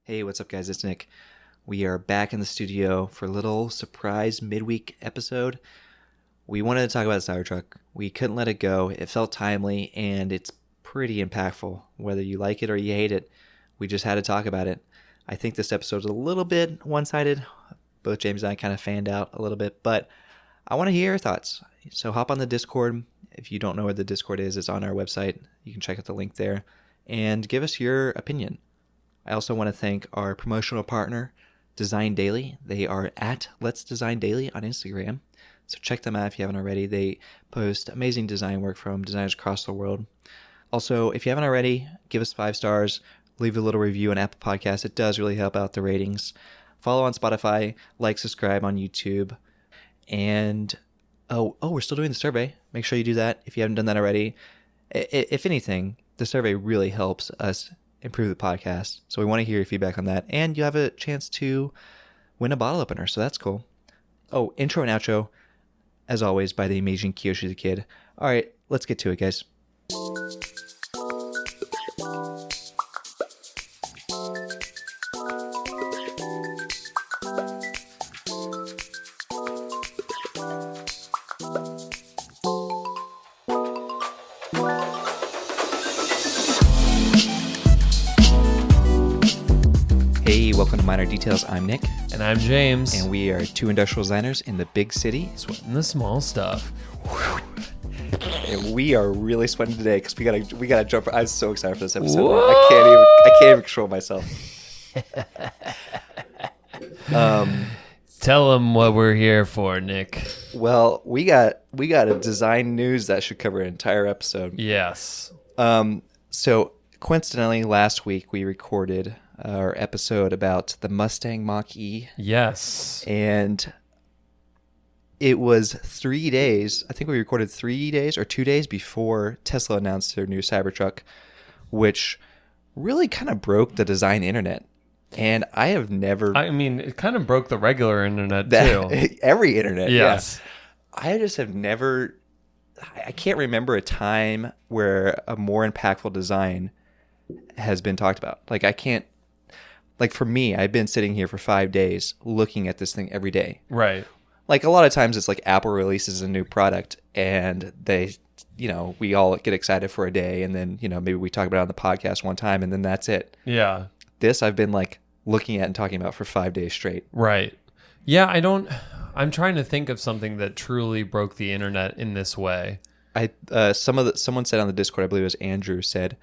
Hey, what's up, guys? It's Nick. We are back in the studio for a little surprise midweek episode. We wanted to talk about Cybertruck. We couldn't let it go. It felt timely, and it's pretty impactful. Whether you like it or you hate it, we just had to talk about it. I think this episode's a little bit one-sided. Both James and I kind of fanned out a little bit, but I want to hear your thoughts. So hop on the Discord. If you don't know where the Discord is, it's on our website. You can check out the link there and give us your opinion. I also want to thank our promotional partner, Design Daily. They are at Let's Design Daily on Instagram. So check them out if you haven't already. They post amazing design work from designers across the world. Also, if you haven't already, give us 5 stars. Leave a little review on Apple Podcasts. It does really help out the ratings. Follow on Spotify. Like, subscribe on YouTube. And, we're still doing the survey. Make sure you do that if you haven't done that already. If anything, the survey really helps us improve the podcast. So we want to hear your feedback on that. And you have a chance to win a bottle opener. So that's cool. Oh, intro and outro, as always, by the amazing KYOSHY the Kid. All right, let's get to it, guys. Hey, welcome to Minor Details. I'm Nick. And I'm James. And we are 2 industrial designers in the big city. Sweating the small stuff. And we are really sweating today because we gotta jump. I'm so excited for this episode. Whoa! I can't even control myself. Tell them what we're here for, Nick. Well, we got a design news that should cover an entire episode. Yes. So coincidentally, last week we recorded our episode about the Mustang Mach-E. Yes. And it was 3 days. I think we recorded 3 days or 2 days before Tesla announced their new Cybertruck, which really kind of broke the design internet. And I have never... I mean, it kind of broke the regular internet, too. Every internet, yes. Yeah. I just have never... I can't remember a time where a more impactful design has been talked about. Like, I can't... Like, for me, I've been sitting here for 5 days looking at this thing every day. Right. Like, a lot of times it's like Apple releases a new product and they, we all get excited for a day and then, maybe we talk about it on the podcast one time and then that's it. Yeah. This I've been like looking at and talking about for 5 days straight. Right. Yeah, I'm trying to think of something that truly broke the internet in this way. Someone said on the Discord, I believe it was Andrew, said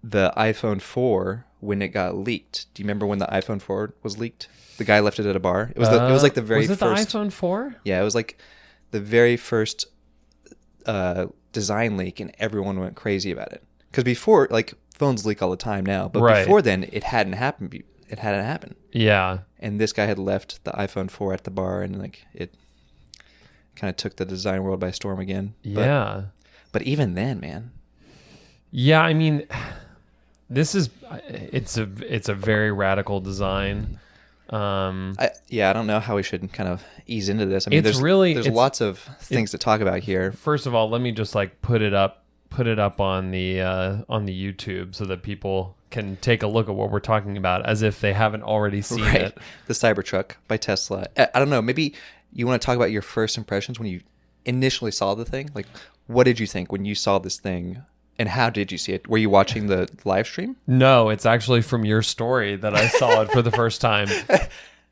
the iPhone 4 when it got leaked. Do you remember when the iPhone 4 was leaked? The guy left it at a bar. It was like the very first. Was it the iPhone 4? Yeah, it was like the very first design leak, and everyone went crazy about it. Because before, like, phones leak all the time now, but before then, it hadn't happened. It hadn't happened. Yeah. And this guy had left the iPhone 4 at the bar, and like it kind of took the design world by storm again. Yeah. But even then, man. Yeah, I mean, it's a very radical design. I don't know how we should kind of ease into this. I mean, there's lots of things to talk about here. First of all, let me just like put it up on the YouTube so that people can take a look at what we're talking about as if they haven't already seen it. The Cybertruck by Tesla. I don't know. Maybe you want to talk about your first impressions when you initially saw the thing. Like, what did you think when you saw this thing? And how did you see it? Were you watching the live stream? No, it's actually from your story that I saw it for the first time.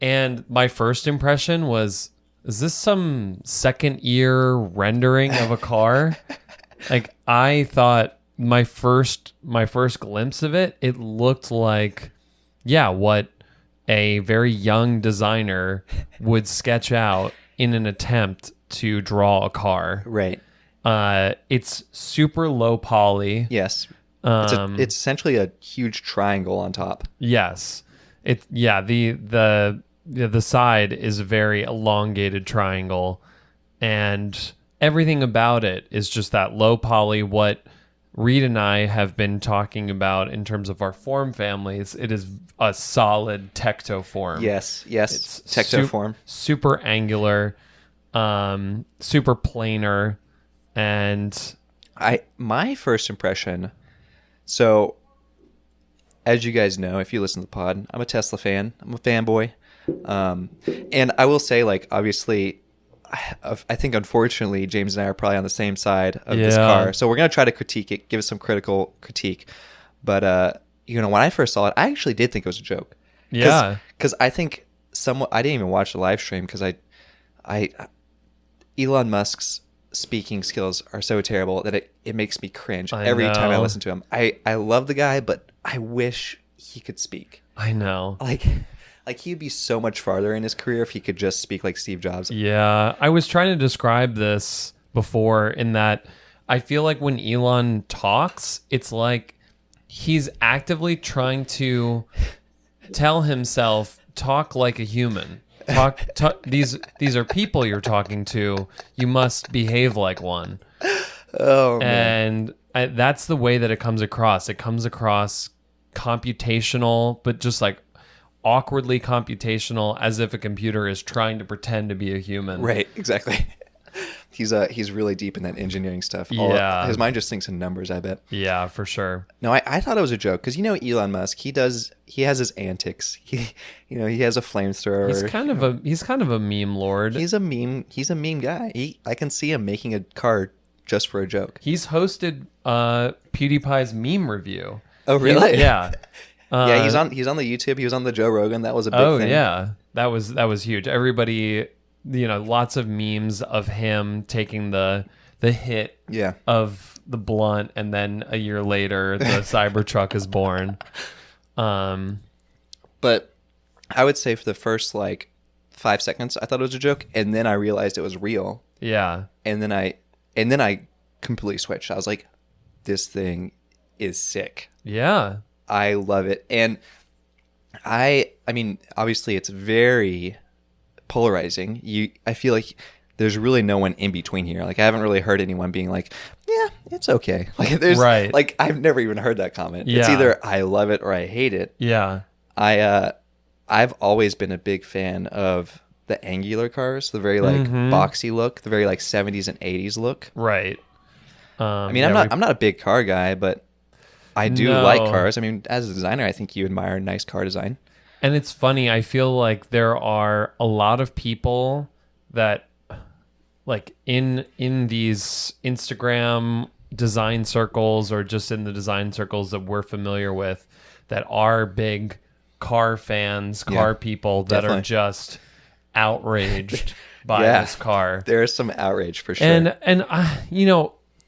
And my first impression was, is this some second year rendering of a car? Like, I thought my first glimpse of it, it looked like, what a very young designer would sketch out in an attempt to draw a car. Right. It's super low poly. Yes. It's essentially a huge triangle on top. Yes. The side is a very elongated triangle, and everything about it is just that low poly. What Reed and I have been talking about in terms of our form families, it is a solid tectoform. Yes. It's tectoform. Super angular, super planar. And my first impression, so as you guys know, if you listen to the pod, I'm a Tesla fan. I'm a fanboy. And I will say, like, obviously, I think unfortunately James and I are probably on the same side of this car. So we're going to try to critique it, give it some critical critique. But, when I first saw it, I actually did think it was a joke. Yeah. Because I think I didn't even watch the live stream because Elon Musk's speaking skills are so terrible that it makes me cringe every time I listen to him. I love the guy, but I wish he could speak. I know. Like he'd be so much farther in his career if he could just speak like Steve Jobs. Yeah. I was trying to describe this before in that I feel like when Elon talks, it's like he's actively trying to tell himself, talk like a human. Talk these are people you're talking to. You must behave like one. Oh, man. And that's the way that it comes across. It comes across computational, but just like awkwardly computational, as if a computer is trying to pretend to be a human. Right, exactly. He's really deep in that engineering stuff. Yeah. His mind just thinks in numbers, I bet. Yeah, for sure. No, I thought it was a joke because Elon Musk, he has his antics. He has a flamethrower. He's kind of a meme lord. He's a meme guy. I can see him making a car just for a joke. He's hosted PewDiePie's meme review. Oh, really? Yeah. Yeah, he's on the YouTube. He was on the Joe Rogan. That was a big thing. Oh, yeah. That was huge. Everybody, lots of memes of him taking the hit of the blunt, and then a year later the Cybertruck is born. But I would say for the first 5 seconds I thought it was a joke, and then I realized it was real. Yeah. And then I completely switched. I was like, this thing is sick. Yeah. I love it. And I mean, obviously it's very polarizing. I feel like there's really no one in between here. Like, I haven't really heard anyone being like, yeah, it's okay. Right. Like, I've never even heard that comment. Yeah. It's either I love it or I hate it. Yeah. I've always been a big fan of the angular cars, the very boxy look, the very 70s and 80s look. Right. I mean, I'm not a big car guy, but I do like cars. I mean, as a designer, I think you admire nice car design. And it's funny, I feel like there are a lot of people that in these Instagram design circles, or just in the design circles that we're familiar with, that are big car fans, car people that definitely are just outraged by this car. There is some outrage for sure. And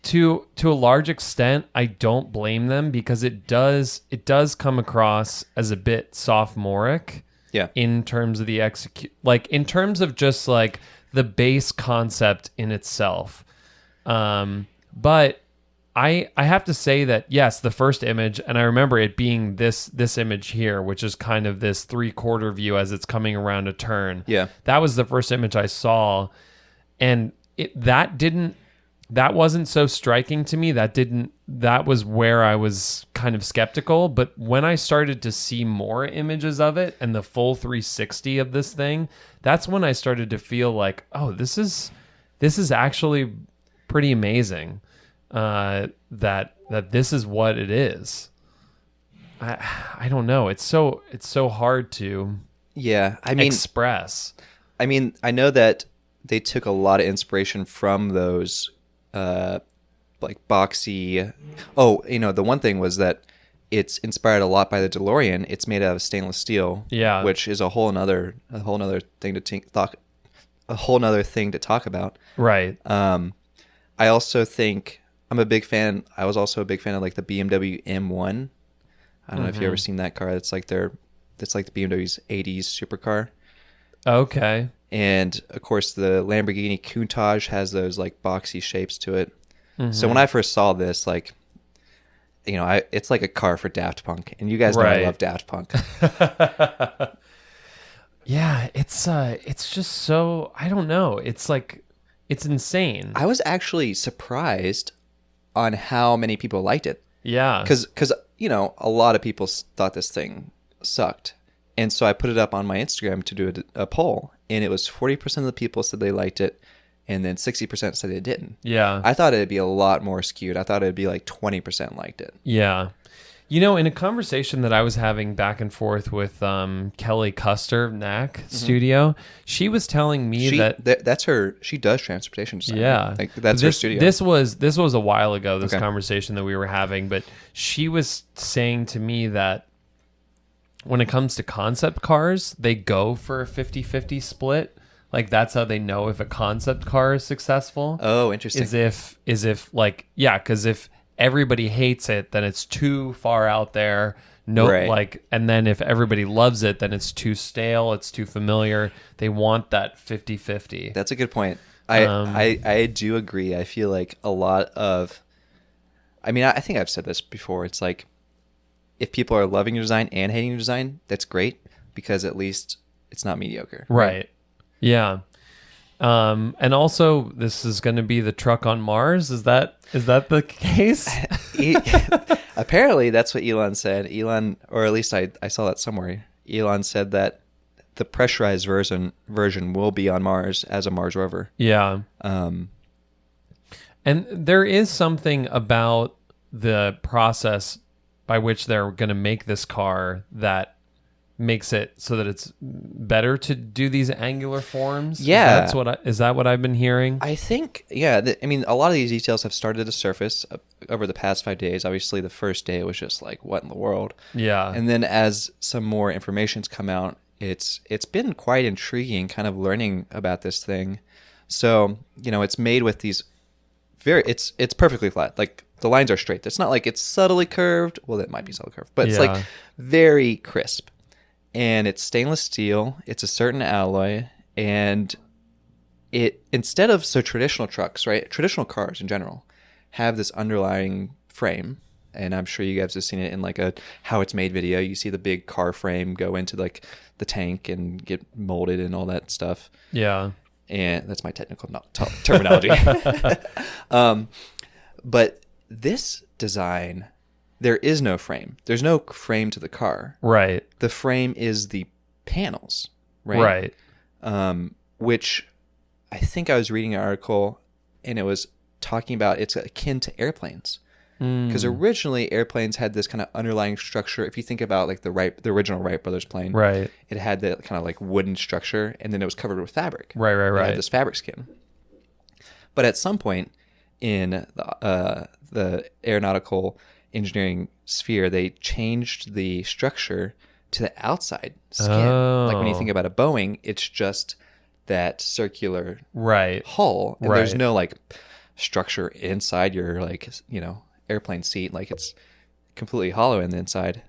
to a large extent, I don't blame them, because it does come across as a bit sophomoric. Yeah. In terms of the in terms of just the base concept in itself. But I have to say that, yes, the first image, and I remember it being this image here, which is kind of this 3/4 view as it's coming around a turn. Yeah. That was the first image I saw, and that wasn't so striking to me. That was where I was kind of skeptical. But when I started to see more images of it and the full 360 of this thing, that's when I started to feel like, oh, this is actually pretty amazing. That this is what it is. I don't know. It's so hard to express. I mean, I know that they took a lot of inspiration from those boxy. Oh, the one thing was that it's inspired a lot by the DeLorean. It's made out of stainless steel. Yeah. Which is a whole nother thing to talk about. Right. I also think I was also a big fan of the BMW M1. I don't know if you've ever seen that car. It's like the BMW's 80s supercar. Okay. And of course, the Lamborghini Countach has those boxy shapes to it. Mm-hmm. So when I first saw this, it's like a car for Daft Punk, and you guys know I love Daft Punk. Yeah, it's just so, I don't know. It's it's insane. I was actually surprised on how many people liked it. Yeah, because a lot of people thought this thing sucked. And so I put it up on my Instagram to do a poll, and it was 40% of the people said they liked it, and then 60% said they didn't. Yeah. I thought it'd be a lot more skewed. I thought it'd be 20% liked it. Yeah. In a conversation that I was having back and forth with Kelly Custer, NAC Studio, she was telling me that's her. She does transportation design. yeah, right? Like that's her studio. This was a while ago. This Okay. conversation that we were having, but she was saying to me that when it comes to concept cars, they go for a 50-50 split. Like that's how they know if a concept car is successful. Oh, interesting. Is if like, yeah, because if everybody hates it, then it's too far out there. No, Right. like, and then if everybody loves it, then it's too stale. It's too familiar. They want that 50-50. That's a good point. I do agree. I feel like a lot of, I mean, I think I've said this before. It's like, if people are loving your design and hating your design, that's great because at least it's not mediocre. Right. Yeah. And also, this is going to be the truck on Mars. Is that the case? Apparently, that's what Elon said. Elon, or at least I saw that somewhere. Elon said that the pressurized version will be on Mars as a Mars rover. Yeah. And there is something about the process by which they're going to make this car that makes it so that it's better to do these angular forms. Yeah. Is that what I've been hearing? I think, yeah. I mean, a lot of these details have started to surface over the past 5 days. Obviously, the first day was just like, what in the world? Yeah. And then as some more information's come out, it's been quite intriguing kind of learning about this thing. So, it's made with these it's perfectly flat. Like the lines are straight. It's not like it's subtly curved. Well, it might be subtly curved, but it's like very crisp. And it's stainless steel. It's a certain alloy, and instead of traditional trucks, right? Traditional cars in general have this underlying frame, and I'm sure you guys have seen it in like a how it's made video. You see the big car frame go into like the tank and get molded and all that stuff. Yeah. And that's my technical terminology. But this design, there is no frame. There's no frame to the car. Right. The frame is the panels, right? Right. Which I think I was reading an article, and it was talking about it's akin to airplanes. Because originally airplanes had this kind of underlying structure. If you think about like the original Wright brothers plane, Right. it had that kind of like wooden structure, and then it was covered with fabric. Right. It had this fabric skin. But at some point in the aeronautical engineering sphere, they changed the structure to the outside skin. Like when you think about a Boeing, it's just that circular hull, and there's no like structure inside your airplane seat. Like it's completely hollow in the inside.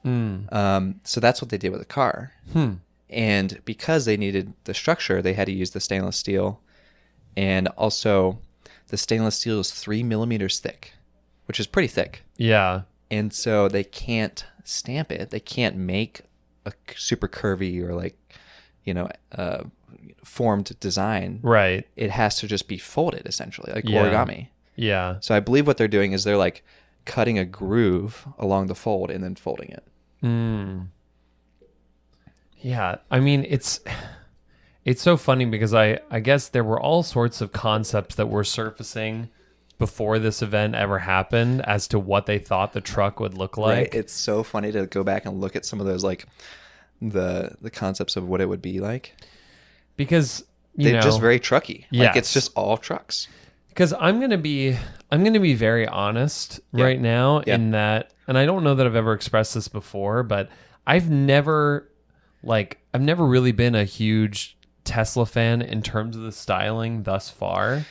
So that's what they did with the car. And because they needed the structure, they had to use the stainless steel, and also the stainless steel is 3 millimeters thick, which is pretty thick. Yeah. And so they can't stamp it. They can't make a super curvy or like, formed design. Right. It has to just be folded essentially, like Yeah. origami. Yeah. So I believe what they're doing is they're like cutting a groove along the fold and then folding it. Yeah. I mean, it's so funny because I guess there were all sorts of concepts that were surfacing before this event ever happened as to what they thought the truck would look like. Right. It's so funny to go back and look at some of those, like the concepts of what it would be like, because they're just very trucky. Like Yes. it's just all trucks. Because I'm gonna be very honest right now in that, and I don't know that I've ever expressed this before, but I've never really been a huge Tesla fan in terms of the styling thus far.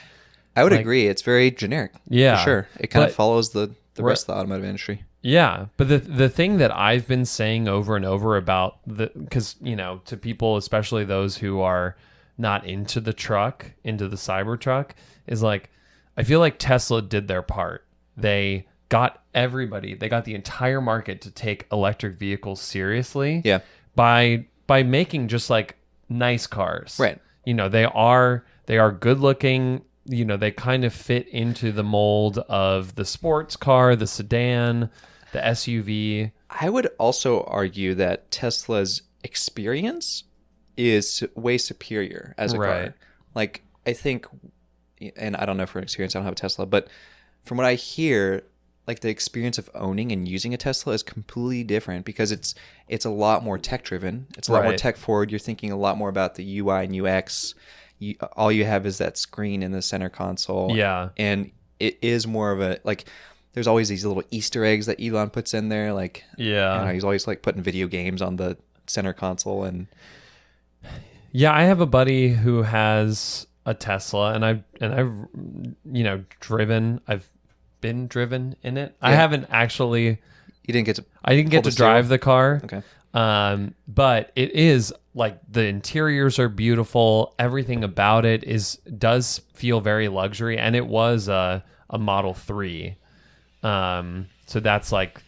I would agree. It's very generic. Yeah, for sure. It kind of follows the rest of the automotive industry. Yeah, but the thing that I've been saying over and over about because to people, especially those who are not into the Cybertruck, is like, I feel like Tesla did their part. They got the entire market to take electric vehicles seriously. Yeah. By making just like nice cars. Right. They are good looking. They kind of fit into the mold of the sports car, the sedan, the SUV. I would also argue that Tesla's experience is way superior as a car. Like, I think, and I don't know for experience, I don't have a Tesla, but from what I hear, like the experience of owning and using a Tesla is completely different because it's a lot more tech driven. It's a lot more Right. tech forward. You're thinking a lot more about the UI and UX. All you have is that screen in the center console. Yeah. And it is more of a like. There's always these little Easter eggs that Elon puts in there. Like, Yeah. I don't know, he's always like putting video games on the center console and. Yeah, I have a buddy who has a Tesla, and I've driven. I've been driven in it. I Yeah. haven't actually. You didn't get to. I didn't get Pull to the steering? drive the car. Okay. But it is like the interiors are beautiful. Everything about it does feel very luxury, and it was a Model 3. So that's like.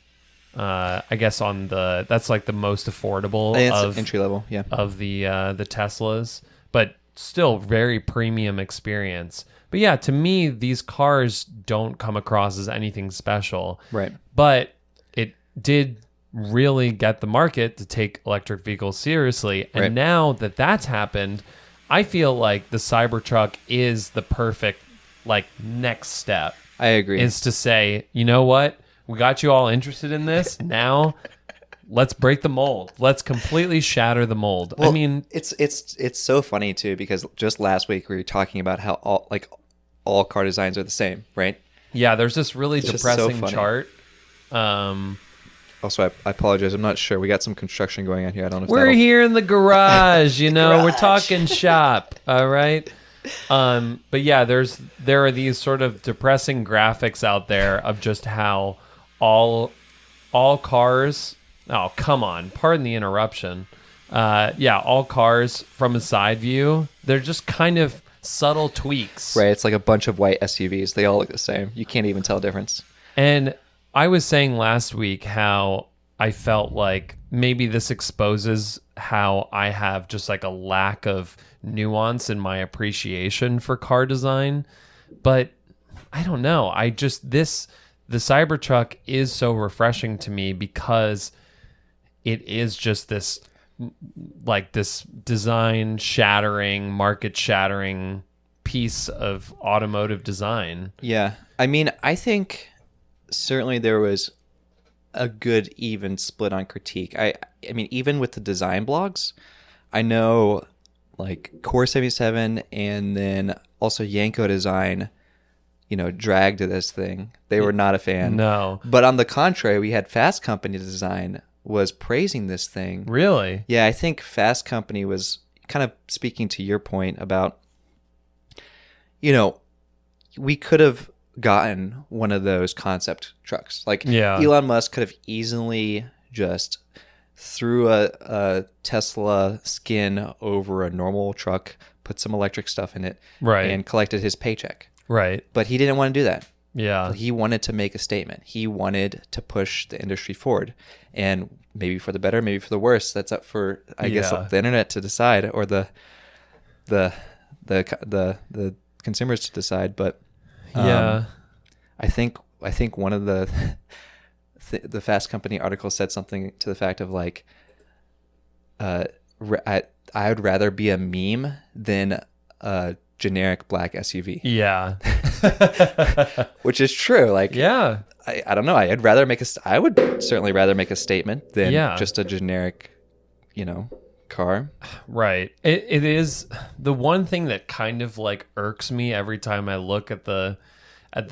I guess that's like the most affordable It's entry level, yeah. of the Teslas, but still very premium experience. But yeah, to me, these cars don't come across as anything special. Right. But it did really get the market to take electric vehicles seriously. And Right. now that that's happened, I feel like the Cybertruck is the perfect like next step. I agree. Is to say, you know what? We got you all interested in this. Now, let's break the mold. Let's completely shatter the mold. Well, I mean, it's so funny too because just last week we were talking about how all car designs are the same, right? yeah, there's this really It's just so depressing funny. chart. Also, I apologize. I'm not sure. We got some construction going on here. I don't know if We're that'll- here in the garage, you know. We're Garage. talking shop, all right? But yeah, there are these sort of depressing graphics out there of just how all cars. Oh, come on! Pardon the interruption. Yeah, all cars from a side view, they're just kind of subtle tweaks. Right. It's like a bunch of white SUVs. They all look the same. You can't even tell a difference. And I was saying last week how I felt like maybe this exposes how I have just like a lack of nuance in my appreciation for car design. But I don't know. The Cybertruck is so refreshing to me because it is just this design shattering, market shattering piece of automotive design. Yeah. I mean, I think certainly there was a good even split on critique. I mean, even with the design blogs, I know like Core 77 and then also Yanko Design, dragged this thing. They were not a fan. No. But on the contrary, we had Fast Company Design was praising this thing. Really? Yeah, I think Fast Company was kind of speaking to your point about, we could have gotten one of those concept trucks. Like Yeah. Elon Musk could have easily just threw a Tesla skin over a normal truck, put some electric stuff in it, Right. and collected his paycheck. Right. But he didn't want to do that. Yeah. He wanted to make a statement. He wanted to push the industry forward, and maybe for the better, maybe for the worse. That's up for, I guess, Yeah. the internet to decide, or the consumers to decide. But Yeah. I think one of the the Fast Company article said something to the fact of like, I would rather be a meme than a generic black SUV. Yeah. Which is true. Like, Yeah. I don't know. I would certainly rather make a statement than Yeah. just a generic, car. Right. It is the one thing that kind of like irks me every time I look at the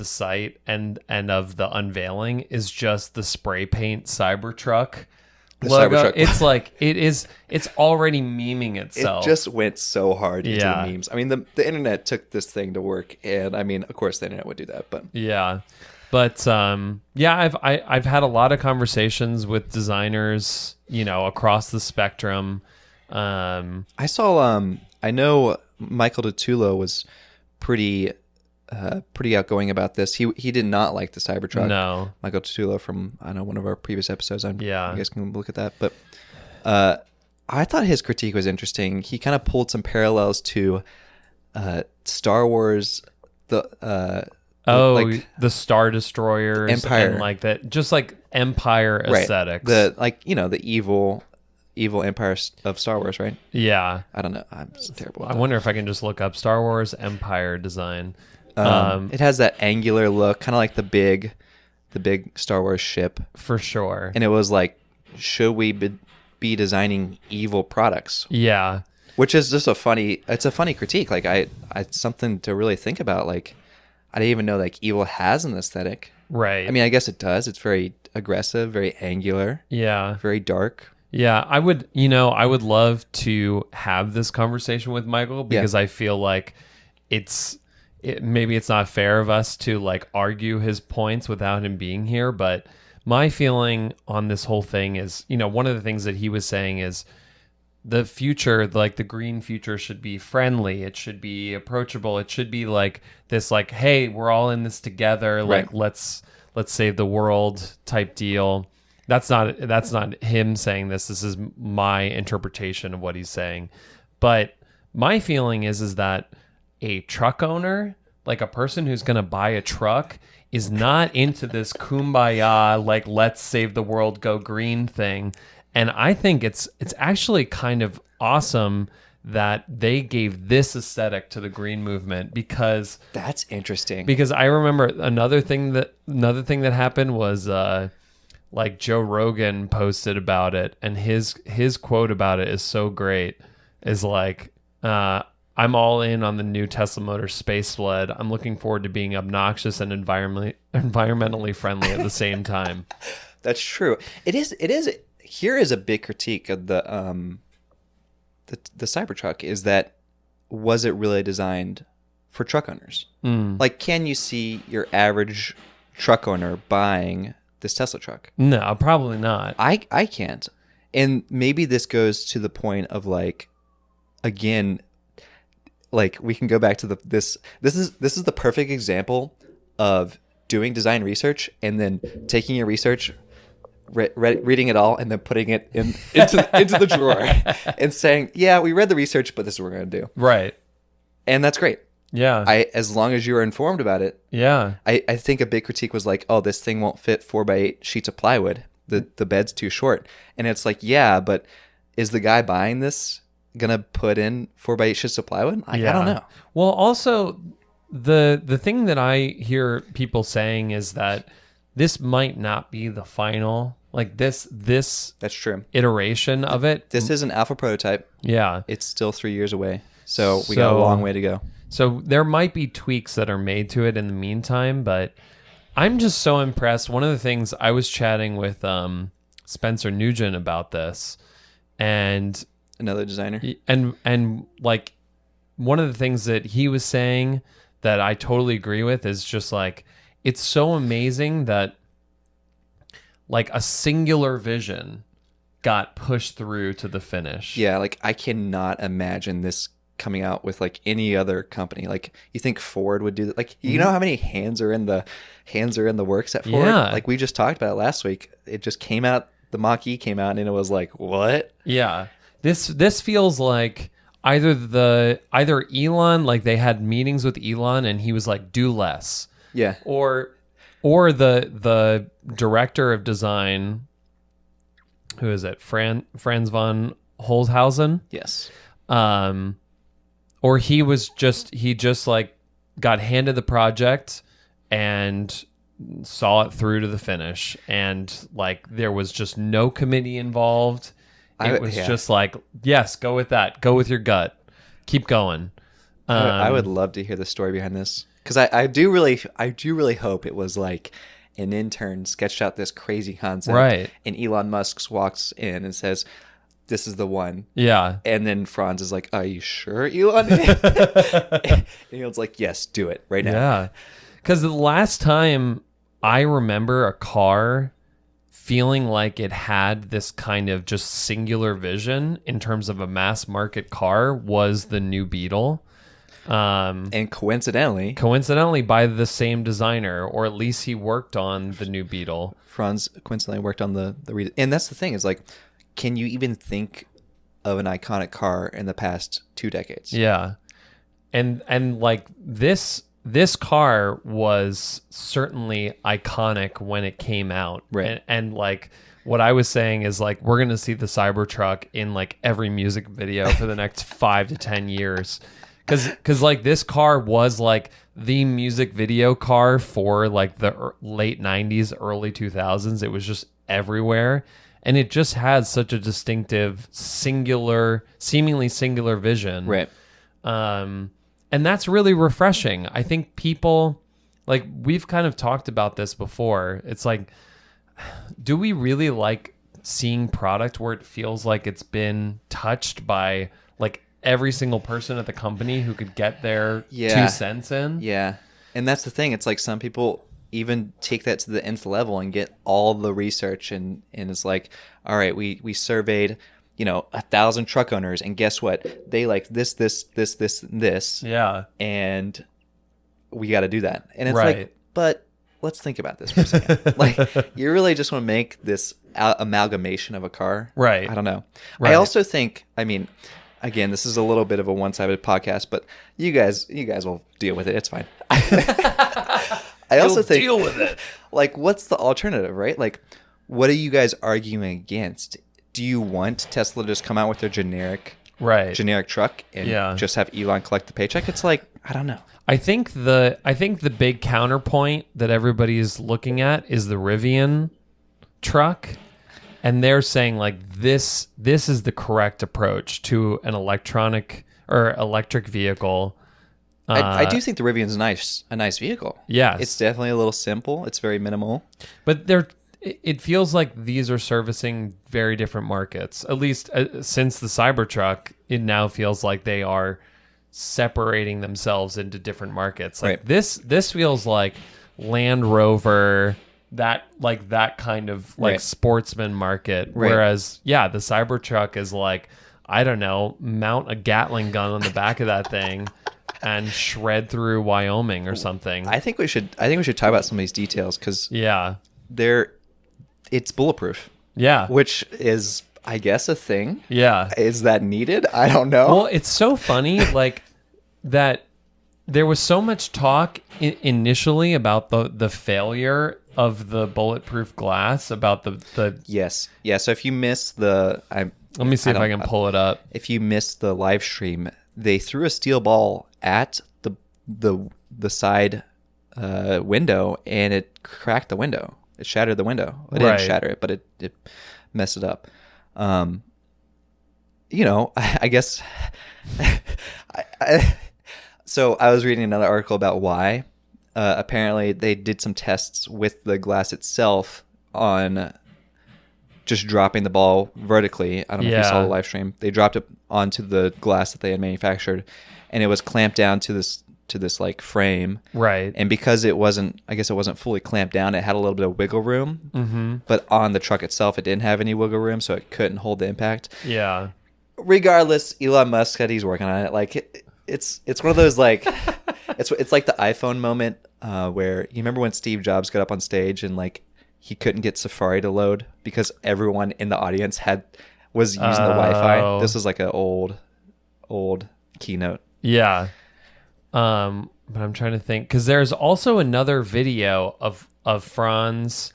site and of the unveiling is just the spray paint Cybertruck The logo. Cybertruck. It's like it's already memeing itself. It just went so hard into Yeah. the memes. I mean, the internet took this thing to work, and I mean, of course, the internet would do that, but Yeah. But yeah, I've had a lot of conversations with designers, across the spectrum. I saw. I know Michael DeTulo was pretty outgoing about this. He did not like the Cybertruck. No. Michael DeTulo from one of our previous episodes. Yeah. You guys can look at that. But I thought his critique was interesting. He kind of pulled some parallels to Star Wars. The Star Destroyers, Empire. and like that, just like Empire Right. aesthetics. The evil Empire of Star Wars, right? Yeah. I don't know. I'm just terrible. I wonder if I can just look up Star Wars Empire design. It has that angular look, kind of like the big the big Star Wars ship. For sure. And it was like, should we be designing evil products? Yeah. Which is just a funny critique. Like it's something to really think about. Like, I didn't even know like evil has an aesthetic. Right. I mean, I guess it does. It's very aggressive, very angular. Yeah. Very dark. Yeah. I would love to have this conversation with Michael because I feel like maybe it's not fair of us to like argue his points without him being here. But my feeling on this whole thing is, one of the things that he was saying is, the future, like the green future, should be friendly. It should be approachable. It should be like this, like, hey, we're all in this together. Like, let's save the world type deal. That's not him saying this. This is my interpretation of what he's saying. But my feeling is that a truck owner, like a person who's going to buy a truck, is not into this kumbaya, like, let's save the world, go green thing. And I think it's actually kind of awesome that they gave this aesthetic to the green movement, because that's interesting. Because I remember another thing that happened was like Joe Rogan posted about it, and his quote about it is so great. Is like, I'm all in on the new Tesla Motors space sled. I'm looking forward to being obnoxious and environmentally friendly at the same time. That's true. It is. Here is a big critique of the Cybertruck, is that, was it really designed for truck owners? Like, can you see your average truck owner buying this Tesla truck? No, probably not. I can't. And maybe this goes to the point of, like, again, like, we can go back to this is the perfect example of doing design research and then taking your research, reading it all, and then putting it into the drawer and saying, yeah, we read the research, but this is what we're going to do. Right. And that's great. Yeah. As long as you were informed about it. Yeah. I think a big critique was like, oh, this thing won't fit 4x8 sheets of plywood. The bed's too short. And it's like, yeah, but is the guy buying this going to put in 4x8 sheets of plywood? I don't know. Well, also, the thing that I hear people saying is that this might not be the final, like this that's true, iteration of it. This is an alpha prototype. Yeah. It's still 3 years away. So we got a long way to go. So there might be tweaks that are made to it in the meantime, but I'm just so impressed. One of the things, I was chatting with Spencer Nugent about this, and another designer, and like, one of the things that he was saying that I totally agree with is just like, it's so amazing that like a singular vision got pushed through to the finish. Yeah, like, I cannot imagine this coming out with like any other company. Like, you think Ford would do that? Like, you know how many hands are in the works at Ford? Yeah. Like, we just talked about it last week. It just came out, the Mach-E came out, and it was like, what? Yeah. This feels like either Elon, like they had meetings with Elon and he was like, do less. Yeah. Or the director of design, who is it? Franz von Holzhausen? Yes. Or he just like got handed the project and saw it through to the finish, and like there was just no committee involved. It was just like, yes, go with that. Go with your gut. Keep going. I would love to hear the story behind this, because I do really hope it was like an intern sketched out this crazy concept, right? And Elon Musk walks in and says, "This is the one." Yeah. And then Franz is like, "Are you sure, Elon?" And Elon's like, "Yes, do it right now." Yeah. Because the last time I remember a car feeling like it had this kind of just singular vision in terms of a mass market car was the new Beetle. And coincidentally by the same designer, or at least he worked on the new Beetle. Franz coincidentally worked on the and that's the thing, is like, can you even think of an iconic car in the past 2 decades? Yeah. And like this car was certainly iconic when it came out. Right. And like, what I was saying is like, we're going to see the Cybertruck in like every music video for the next 5 to 10 years. Because like this car was like the music video car for like the late 90s, early 2000s. It was just everywhere. And it just has such a distinctive, seemingly singular vision. Right. And that's really refreshing. I think people, like, we've kind of talked about this before. It's like, do we really like seeing product where it feels like it's been touched by like every single person at the company who could get their 2 cents in? Yeah. And that's the thing. It's like some people even take that to the nth level and get all the research and it's like, all right, we surveyed, 1,000 truck owners, and guess what? They like this, and this. Yeah. And we got to do that. And it's Right. like, but let's think about this for a second. Like, you really just want to make this amalgamation of a car. Right. I don't know. Right. I also think, again, this is a little bit of a one-sided podcast, but you guys will deal with it. It's fine. I also think, deal with it. Like, what's the alternative, right? Like, what are you guys arguing against? Do you want Tesla to just come out with their generic truck and just have Elon collect the paycheck? It's like, I don't know. I think the big counterpoint that everybody's looking at is the Rivian truck, and they're saying like this is the correct approach to an electric vehicle. I do think the Rivian's a nice vehicle. Yes. It's definitely a little simple. It's very minimal. But it feels like these are servicing very different markets. At least since the Cybertruck, it now feels like they are separating themselves into different markets. Like right. This feels like Land Rover, that kind of like sportsman market. Right. Whereas, the Cybertruck is like, I don't know, mount a Gatling gun on the back of that thing and shred through Wyoming or something. I think we should talk about some of these details because it's bulletproof. Yeah. Which is, I guess, a thing. Yeah. Is that needed? I don't know. Well, it's so funny, like, that there was so much talk initially about the failure of the bulletproof glass, about the Yes. Yeah, so if you missed let me see if I can pull it up. If you missed the live stream, they threw a steel ball at the side window, and it cracked the window. It shattered the window. It didn't shatter it, but it messed it up. I guess. So I was reading another article about why. Apparently, they did some tests with the glass itself on just dropping the ball vertically. I don't know if you saw the live stream. They dropped it onto the glass that they had manufactured, and it was clamped down to this like frame. Right. And because it wasn't fully clamped down, it had a little bit of wiggle room. Mm-hmm. But on the truck itself, it didn't have any wiggle room, so it couldn't hold the impact. Yeah. Regardless, Elon Musk said he's working on it. Like it's one of those like it's like the iPhone moment where you remember when Steve Jobs got up on stage and like he couldn't get Safari to load because everyone in the audience was using the Wi-Fi. This was like an old keynote. Yeah. But I'm trying to think, because there's also another video of Franz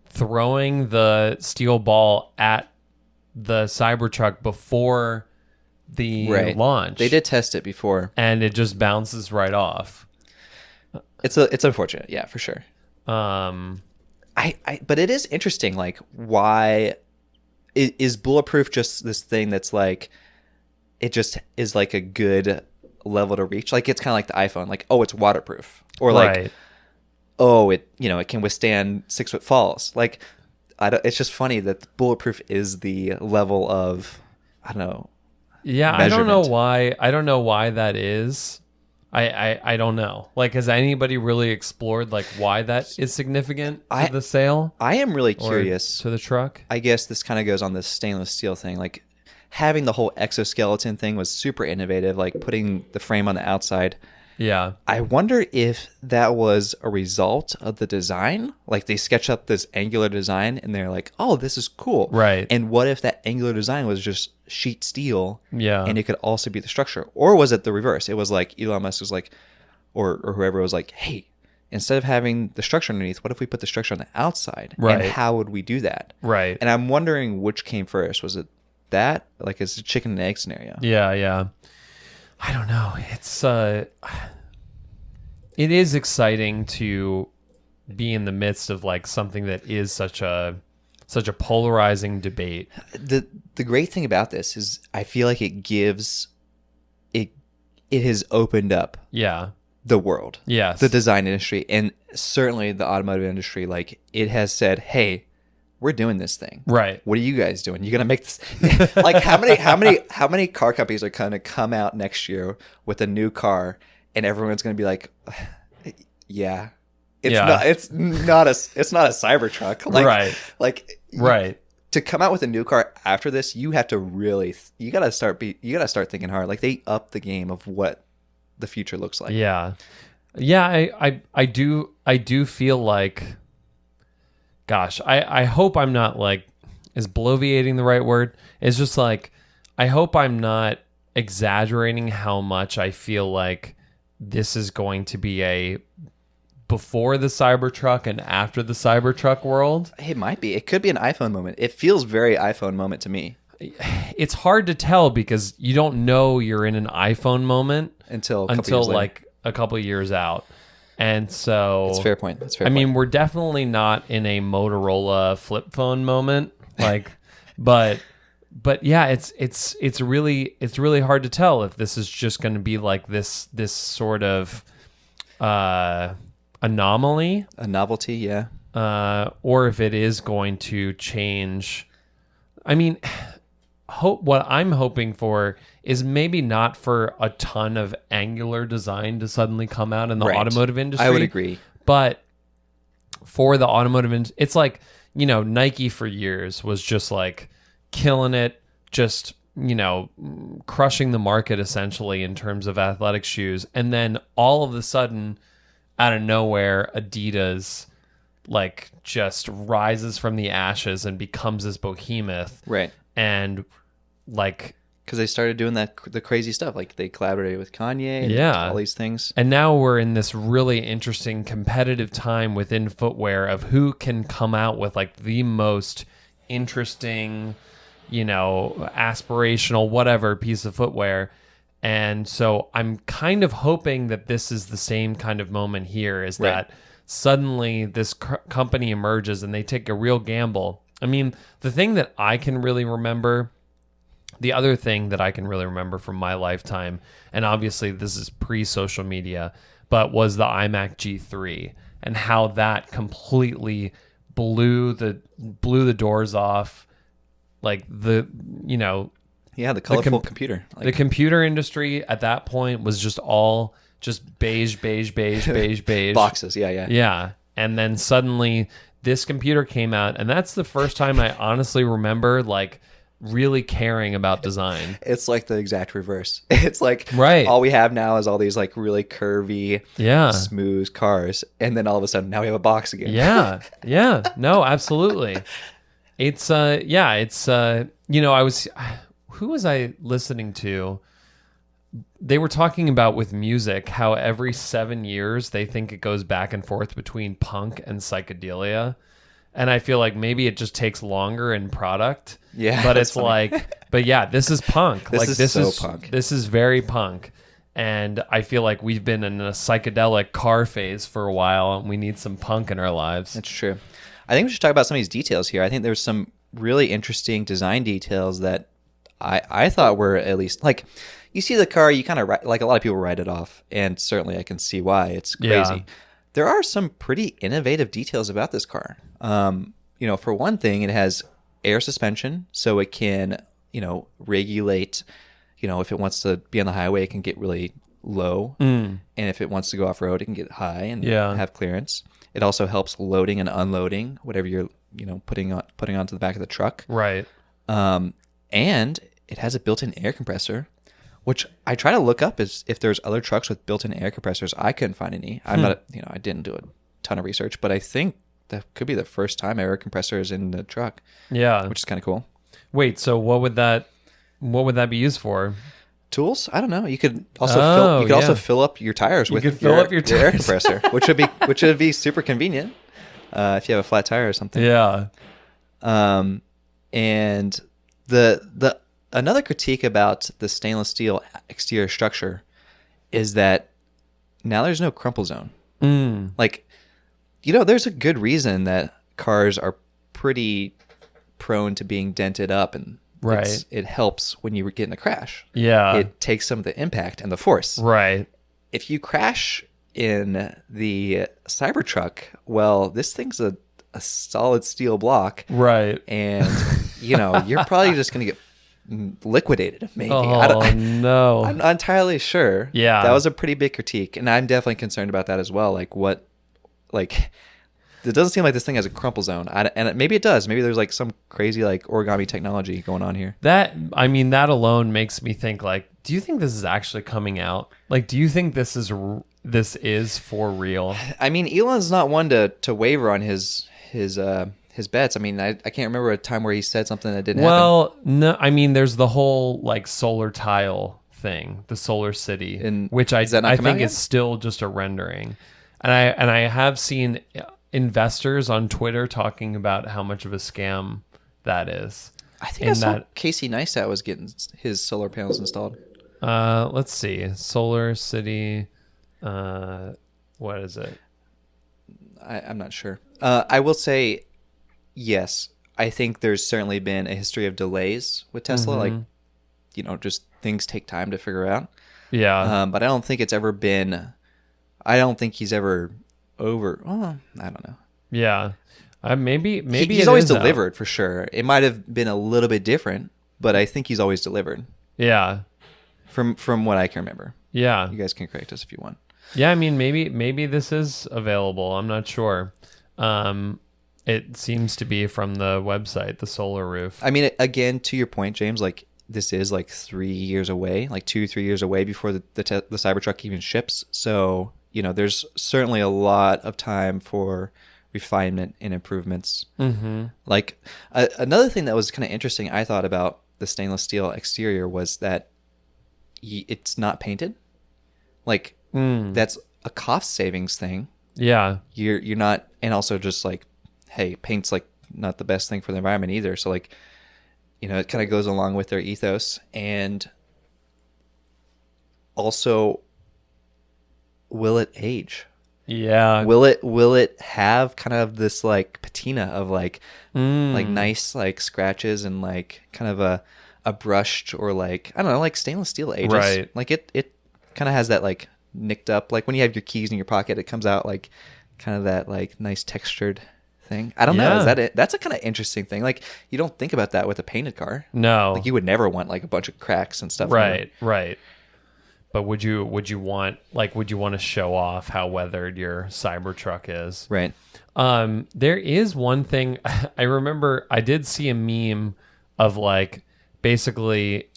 throwing the steel ball at the Cybertruck before the launch. They did test it before, and it just bounces right off. It's unfortunate, yeah, for sure. But it is interesting, like, why is bulletproof just this thing that's like, it just is like a good level to reach? Like, it's kind of like the iPhone, like, oh, it's waterproof, or like, oh, it can withstand 6-foot falls. Like, it's just funny that bulletproof is the level of, I don't know. Yeah, measurement. I don't know why that is. I don't know. Like, has anybody really explored like why that is significant to the sale? I am really curious to the truck. I guess this kind of goes on this stainless steel thing. Like, having the whole exoskeleton thing was super innovative, like putting the frame on the outside. Yeah. I wonder if that was a result of the design. Like, they sketch up this angular design and they're like, oh, this is cool. Right. And what if that angular design was just sheet steel? Yeah. And it could also be the structure. Or was it the reverse? It was like Elon Musk was like, or whoever was like, hey, instead of having the structure underneath, what if we put the structure on the outside? Right. And how would we do that? Right. And I'm wondering which came first. Was it that? Like, it's a chicken and egg scenario. Yeah. I don't know. It is exciting to be in the midst of like something that is such a polarizing debate. The great thing about this is I feel like it has opened up Yeah. the world. Yes. The design industry, and certainly the automotive industry. Like, it has said, hey, we're doing this thing. Right. What are you guys doing? You're gonna make this like how many car companies are gonna come out next year with a new car and everyone's gonna be like, yeah. It's not a Cybertruck. Like, right. Like, right. To come out with a new car after this, you have to really you gotta start thinking hard. Like, they up the game of what the future looks like. Yeah. Yeah, I do feel like, gosh, I hope I'm not like, is bloviating the right word? It's just like, I hope I'm not exaggerating how much I feel like this is going to be a before the Cybertruck and after the Cybertruck world. It might be. It could be an iPhone moment. It feels very iPhone moment to me. It's hard to tell because you don't know you're in an iPhone moment until like a couple of years out. And so it's a fair point. I mean, we're definitely not in a Motorola flip phone moment, like, but yeah, it's really hard to tell if this is just going to be like this sort of anomaly, a novelty, yeah, or if it is going to change. I mean, what I'm hoping for is maybe not for a ton of angular design to suddenly come out in the automotive industry. I would agree. But for the automotive industry, it's like, Nike for years was just like killing it, just, crushing the market essentially in terms of athletic shoes. And then all of a sudden, out of nowhere, Adidas like just rises from the ashes and becomes this behemoth. Right. And like, because they started doing the crazy stuff, like they collaborated with Kanye and all these things. And now we're in this really interesting competitive time within footwear of who can come out with like the most interesting, aspirational, whatever piece of footwear. And so I'm kind of hoping that this is the same kind of moment here, is that suddenly this company emerges and they take a real gamble. I mean, the thing that I can really remember, the other thing that I can really remember from my lifetime, and obviously this is pre-social media, but was the iMac G3 and how that completely blew the doors off, like the colorful computer. The computer industry at that point was just all just beige boxes. Yeah. And then suddenly this computer came out, and that's the first time I honestly remember like really caring about design. It's like the exact reverse. It's like all we have now is all these like really curvy, smooth cars, and then all of a sudden now we have a box again. Yeah. No, absolutely. It's who was I listening to? They were talking about with music how every 7 years they think it goes back and forth between punk and psychedelia. And I feel like maybe it just takes longer in product. Yeah. But it's funny. This is punk. This is punk. This is very punk. And I feel like we've been in a psychedelic car phase for a while, and we need some punk in our lives. That's true. I think we should talk about some of these details here. I think there's some really interesting design details that I thought were, at least, like, you see the car, you kind of, like, a lot of people write it off, and certainly I can see why. It's crazy. Yeah. There are some pretty innovative details about this car. For one thing, it has air suspension, so it can, regulate, if it wants to be on the highway, it can get really low. And if it wants to go off-road, it can get high and have clearance. It also helps loading and unloading whatever you're, putting onto the back of the truck. Right. And it has a built-in air compressor, which I try to look up if there's other trucks with built-in air compressors. I couldn't find any. I'm not, I didn't do a ton of research, but I think that could be the first time air compressor is in the truck. Yeah, which is kind of cool. Wait, so what would that be used for? Tools? I don't know. You could also also fill up your tires with your air compressor, which would be super convenient if you have a flat tire or something. Yeah. And the another critique about the stainless steel exterior structure is that now there's no crumple zone. Like, there's a good reason that cars are pretty prone to being dented up, and Right. it helps when you get in a crash. Yeah. It takes some of the impact and the force. Right. If you crash in the Cybertruck, well, this thing's a solid steel block. Right. And, you're probably just going to get liquidated, maybe. Oh, no. I'm not entirely sure. Yeah. That was a pretty big critique, and I'm definitely concerned about that as well. It doesn't seem like this thing has a crumple zone, and maybe it does. Maybe there's like some crazy like origami technology going on here. That alone makes me think, like, do you think this is actually coming out? Like, do you think this is for real? I mean, Elon's not one to waver on his bets. I mean, I can't remember a time where he said something that didn't happen. Well, no, I mean, there's the whole like solar tile thing, the solar city, which I think is still just a rendering. And I have seen investors on Twitter talking about how much of a scam that is. I think I saw Casey Neistat was getting his solar panels installed. Let's see. Solar City. What is it? I'm not sure. I will say, yes, I think there's certainly been a history of delays with Tesla. Like, just things take time to figure out. Yeah. But I don't think it's ever been. I don't think he's ever over. Oh, I don't know. Yeah. Maybe he's always delivered for sure. It might have been a little bit different, but I think he's always delivered. Yeah. From what I can remember. Yeah. You guys can correct us if you want. Yeah, I mean, maybe this is available. I'm not sure. It seems to be from the website, the Solar Roof. I mean, again, to your point, James, like this is like 3 years away, like 2-3 years away before the Cybertruck even ships. So, there's certainly a lot of time for refinement and improvements. Mm-hmm. Like another thing that was kind of interesting, I thought, about the stainless steel exterior was that it's not painted. Like that's a cost savings thing. Yeah. You're not, and also just like, hey, paint's like not the best thing for the environment either. So like, it kind of goes along with their ethos. And also, will it age? Yeah. Will it have kind of this like patina of like nice like scratches and like kind of a brushed, or like, I don't know, like stainless steel ages. Right. Like it kind of has that like nicked up, like when you have your keys in your pocket, it comes out like kind of that like nice textured thing. I don't know. Is that it? That's a kind of interesting thing. Like, you don't think about that with a painted car. No. Like, you would never want like a bunch of cracks and stuff. Right. But would you want to show off how weathered your Cybertruck is? Right. There is one thing I remember. I did see a meme of like basically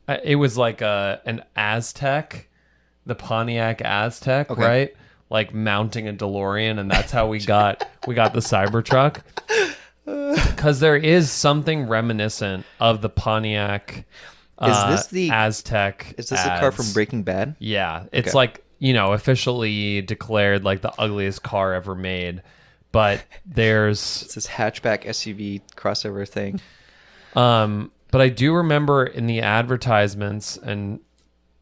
it was like an Aztec, the Pontiac Aztec, okay, right? Like mounting a DeLorean, and that's how we got the Cybertruck. Because there is something reminiscent of the Pontiac. Is this the Aztec? Is this the car from Breaking Bad? Yeah, it's okay, like, officially declared like the ugliest car ever made. But there's it's this hatchback SUV crossover thing. But I do remember in the advertisements and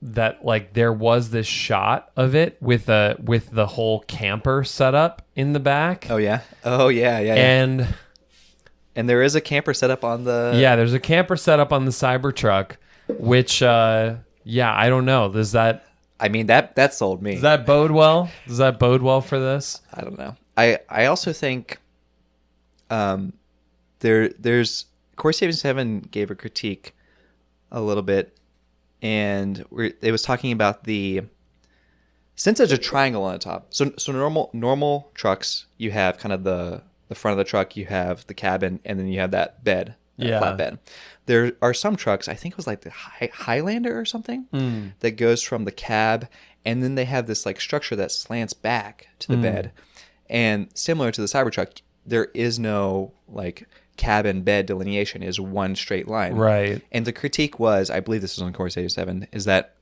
that like there was this shot of it with the whole camper setup in the back. Oh yeah. And there is a camper setup on the there's a camper setup on the Cybertruck, which I don't know. Does that? I mean, that sold me. Does that bode well? Does that bode well for this? I don't know. I also think there's KYOSHY gave a critique a little bit, and it was talking about since there's a triangle on the top. So normal trucks, you have kind of the front of the truck, you have the cabin, and then you have that bed, flat bed. There are some trucks, I think it was like the Highlander or something, that goes from the cab, and then they have this like structure that slants back to the bed. And similar to the Cybertruck, there is no like cabin bed delineation, is one straight line. Right. And the critique was, I believe this was on KYOSHY, is that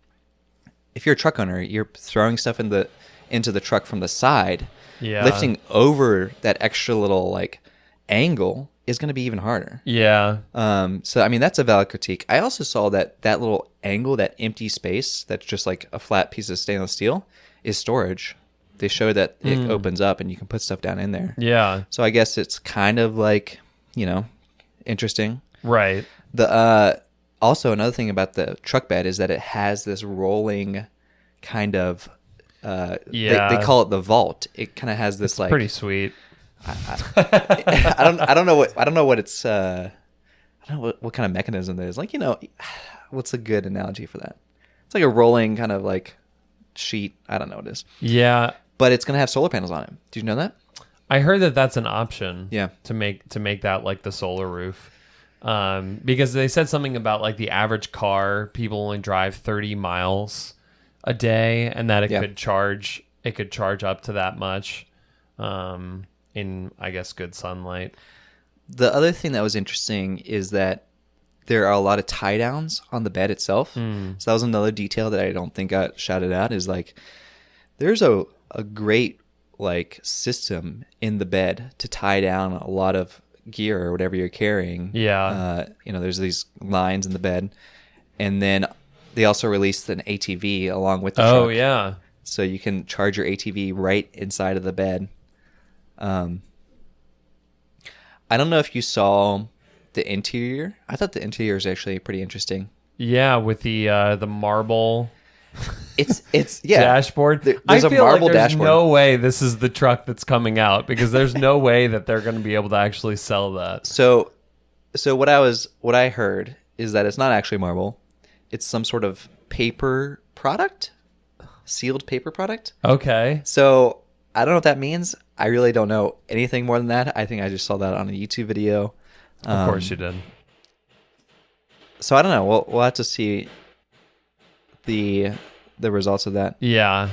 if you're a truck owner, you're throwing stuff into the truck from the side, lifting over that extra little like angle, is going to be even harder. Yeah. So I mean, that's a valid critique. I also saw that little angle, that empty space, that's just like a flat piece of stainless steel, is storage. They show that it opens up and you can put stuff down in there. Yeah. So I guess it's kind of like, interesting. Right. The also another thing about the truck bed is that it has this rolling kind of. They call it the vault. It kind of has this like pretty sweet. I don't know what it's I don't know what kind of mechanism there is. Like, what's a good analogy for that? It's like a rolling kind of like sheet. I don't know what it is. Yeah. But it's gonna have solar panels on it. Did you know that? I heard that that's an option. Yeah. To make that like the solar roof. Because they said something about like the average car, people only drive 30 miles a day, and that it could charge up to that much. In, I guess, good sunlight. The other thing that was interesting is that there are a lot of tie downs on the bed itself. So that was another detail that I don't think got shouted out, is like there's a great like system in the bed to tie down a lot of gear or whatever you're carrying. Yeah. There's these lines in the bed, and then they also released an ATV along with the truck. Oh yeah. So you can charge your ATV right inside of the bed. I don't know if you saw the interior. I thought the interior is actually pretty interesting. Yeah, with the marble. It's dashboard. There's a marble dashboard. No way this is the truck that's coming out, because there's no way that they're going to be able to actually sell that. So what I heard is that it's not actually marble. It's some sort of paper product, sealed paper product. Okay. So I don't know what that means. I really don't know anything more than that. I think I just saw that on a YouTube video. Of course you did. So I don't know. We'll have to see the results of that. Yeah.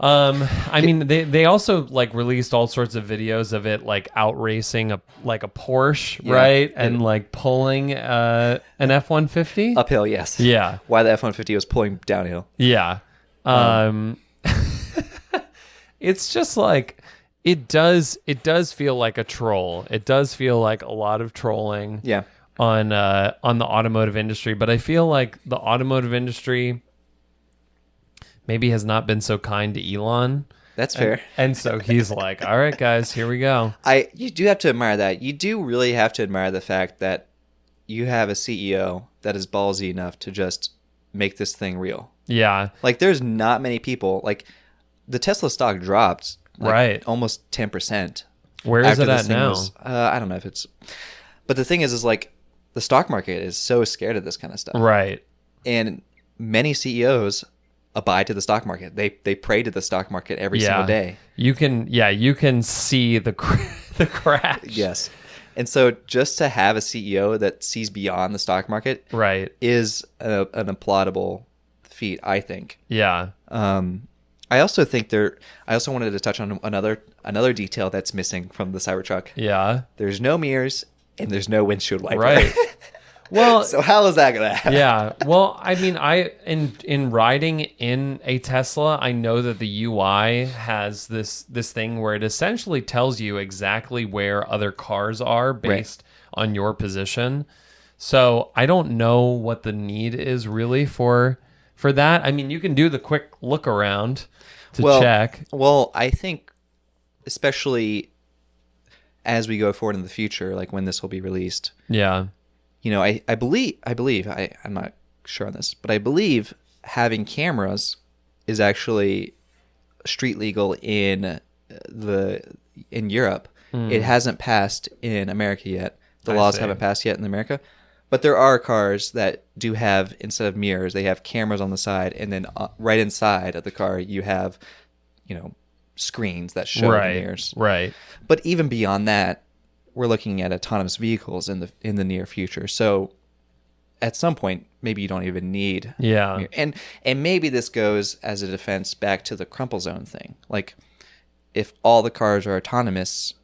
I mean, they also like released all sorts of videos of it like outracing a Porsche, right? And like pulling an F-150 uphill. Yes. Yeah. Why the F-150 was pulling downhill. Yeah. It's just like it does feel like a troll. It does feel like a lot of trolling. Yeah. On the automotive industry, but I feel like the automotive industry maybe has not been so kind to Elon. That's fair. And so he's like, all right, guys, here we go. You do have to admire that. You do really have to admire the fact that you have a CEO that is ballsy enough to just make this thing real. Yeah. Like, there's not many people. Like, the Tesla stock dropped right almost 10%. Where is it at now? I don't know if it's... But the thing is like, the stock market is so scared of this kind of stuff. Right. And many CEOs abide to the stock market. They pray to the stock market every single day. You can see the crash. Yes. And so just to have a CEO that sees beyond the stock market right is an applaudable feat, I think. Yeah. I also think I also wanted to touch on another detail that's missing from the Cybertruck. Yeah. There's no mirrors and there's no windshield wiper. Right. Well, so how is that gonna happen? Yeah. Well, I mean, in riding in a Tesla, I know that the UI has this thing where it essentially tells you exactly where other cars are based on your position. So I don't know what the need is really for that. I mean, you can do the quick look around to check. Well, I think especially as we go forward in the future, like when this will be released. Yeah. I believe I'm not sure on this, but I believe having cameras is actually street legal in Europe. It hasn't passed in America yet. The laws haven't passed yet in America, but there are cars that do have, instead of mirrors, they have cameras on the side, and then right inside of the car you have, screens that show the mirrors. Right. But even beyond that, we're looking at autonomous vehicles in the near future. So at some point, maybe you don't even need. Yeah. And maybe this goes as a defense back to the crumple zone thing. Like, if all the cars are autonomous,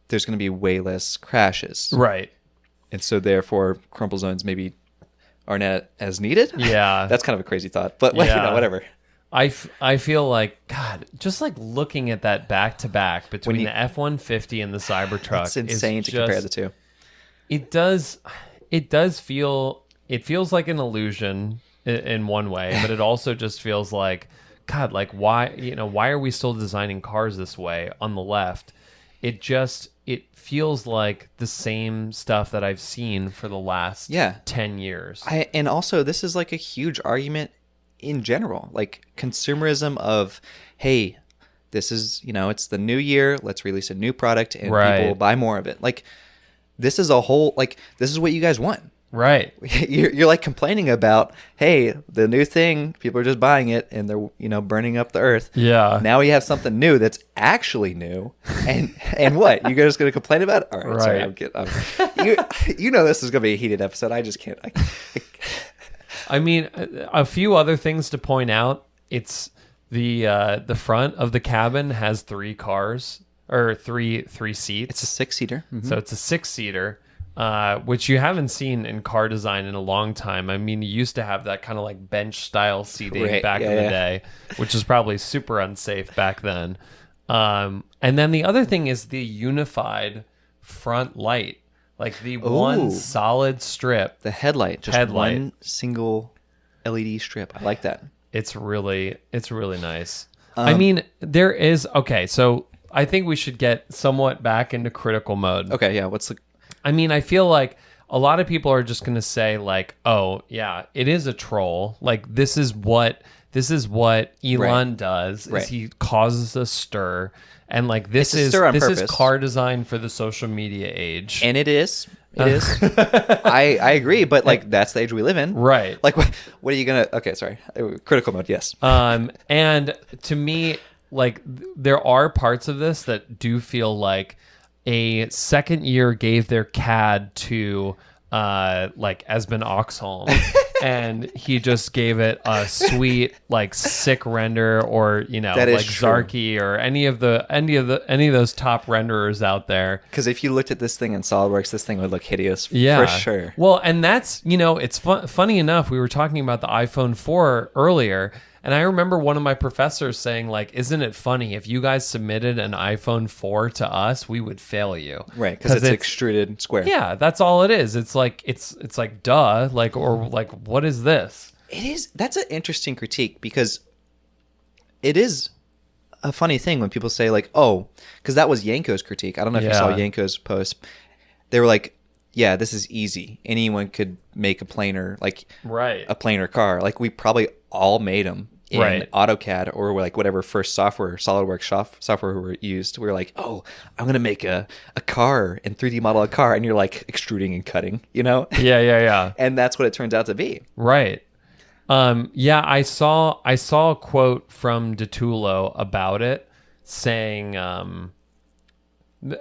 there's going to be way less crashes. Right. And so therefore, crumple zones maybe aren't as needed. Yeah. That's kind of a crazy thought, but whatever. I feel like, God, just like looking at that back to back between the F-150 and the Cybertruck, it's insane to compare the two. It feels like an illusion in one way, but it also just feels like, God, like why are we still designing cars this way on the left? It feels like the same stuff that I've seen for the last 10 years. And also, this is like a huge argument in general, like consumerism of, hey, this is, it's the new year, let's release a new product and people will buy more of it. Like, this is this is what you guys want. Right. You're like complaining about, hey, the new thing, people are just buying it and they're, burning up the earth. Yeah. Now we have something new that's actually new. And what? You guys going to complain about it? All right. Sorry, I'm kidding. This is going to be a heated episode. I just can't. I mean, a few other things to point out. It's the front of the cabin has 3 cars or three seats. It's a 6-seater. Mm-hmm. So it's a 6-seater. Which you haven't seen in car design in a long time. I mean, you used to have that kind of like bench style seating back in the day, which is probably super unsafe back then. And then the other thing is the unified front light, like the one solid strip. The headlight, one single LED strip. I like that. It's really nice. I mean, there is, so I think we should get somewhat back into critical mode. Okay, yeah. I mean, I feel like a lot of people are just going to say like, oh, yeah, it is a troll. Like, this is what Elon does is he causes a stir. And like, this is car design for the social media age. And it is. I agree, but like that's the age we live in. Right. Like what are you going to, okay, sorry. Critical mode, yes. And to me, like there are parts of this that do feel like a second year gave their CAD to like Esben Oxholm and he just gave it a sweet like sick render, or like true. Zarky or any of those top renderers out there. Because if you looked at this thing in SolidWorks, this thing would look hideous for sure. Well, and that's it's funny enough. We were talking about the iPhone 4 earlier. And I remember one of my professors saying, like, isn't it funny if you guys submitted an iPhone 4 to us, we would fail you. Right, because it's extruded square. Yeah, that's all it is. It's like duh, like, or like, what is this? It is. That's an interesting critique, because it is a funny thing when people say like, oh, because that was Yanko's critique. I don't know if you saw Yanko's post. They were like, yeah, this is easy. Anyone could make a planar, like a planar car. Like we probably all made them in AutoCAD or like whatever first software, SolidWorks software we used. We were like, oh, I'm going to make a car and 3D model a car. And you're like extruding and cutting, Yeah. And that's what it turns out to be. Right. I saw a quote from DeTulo about it saying,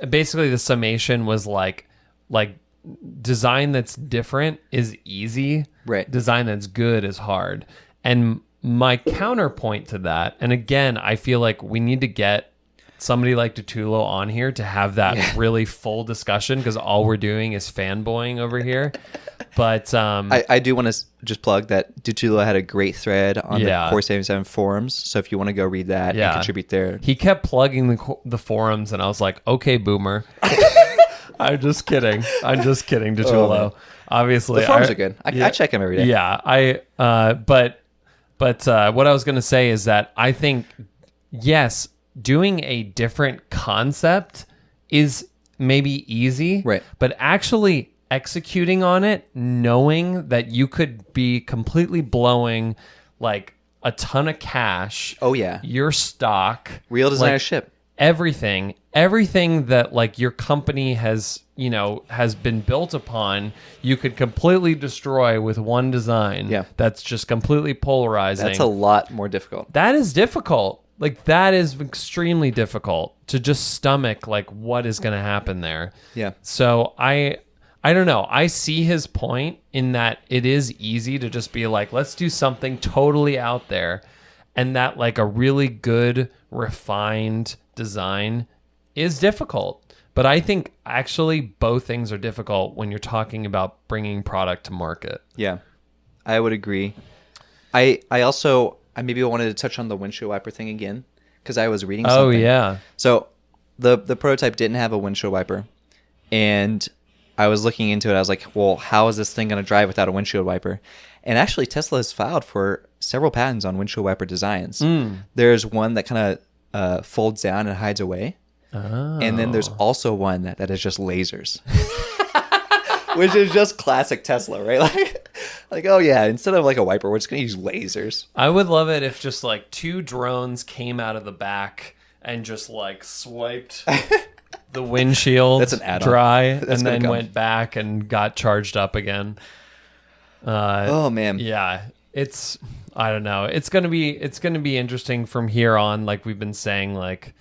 basically the summation was like design that's different is easy. Right. Design that's good is hard. And my counterpoint to that, and again, I feel like we need to get somebody like DeTulo on here to have that really full discussion, because all we're doing is fanboying over here. But I do want to just plug that DeTulo had a great thread on the Core 77 forums. So if you want to go read that and contribute there. He kept plugging the forums, and I was like, okay, boomer. I'm just kidding, DeTulo. Obviously, the forums are good. I check them every day. Yeah, but what I was going to say is that I think, yes, doing a different concept is maybe easy, right? But actually executing on it, knowing that you could be completely blowing like a ton of cash. Oh yeah, your stock, real designer ship. Everything that like your company has been built upon, you could completely destroy with one design. Yeah. That's just completely polarizing. That's a lot more difficult. That is difficult. Like that is extremely difficult to just stomach like what is going to happen there. Yeah. So I don't know. I see his point in that it is easy to just be like, let's do something totally out there, and that like a really good refined design is difficult. But I think actually both things are difficult when you're talking about bringing product to market. Yeah, I would agree. I I maybe wanted to touch on the windshield wiper thing again because I was reading Oh, something. yeah. So the prototype didn't have a windshield wiper, and I was looking into it. I was like, well, how is this thing going to drive without a windshield wiper? And actually, Tesla has filed for several patents on windshield wiper designs. There's one that kind of folds down and hides away. Oh. And then there's also one that is just lasers. Which is just classic Tesla, right? Like, oh yeah, instead of like a wiper, we're just going to use lasers. I would love it if just like 2 drones came out of the back and just like swiped the windshield That's an add-on. dry That's and gonna then come. went back and got charged up again. Oh man. Yeah, I don't know. It's gonna be interesting from here on. Like we've been saying, like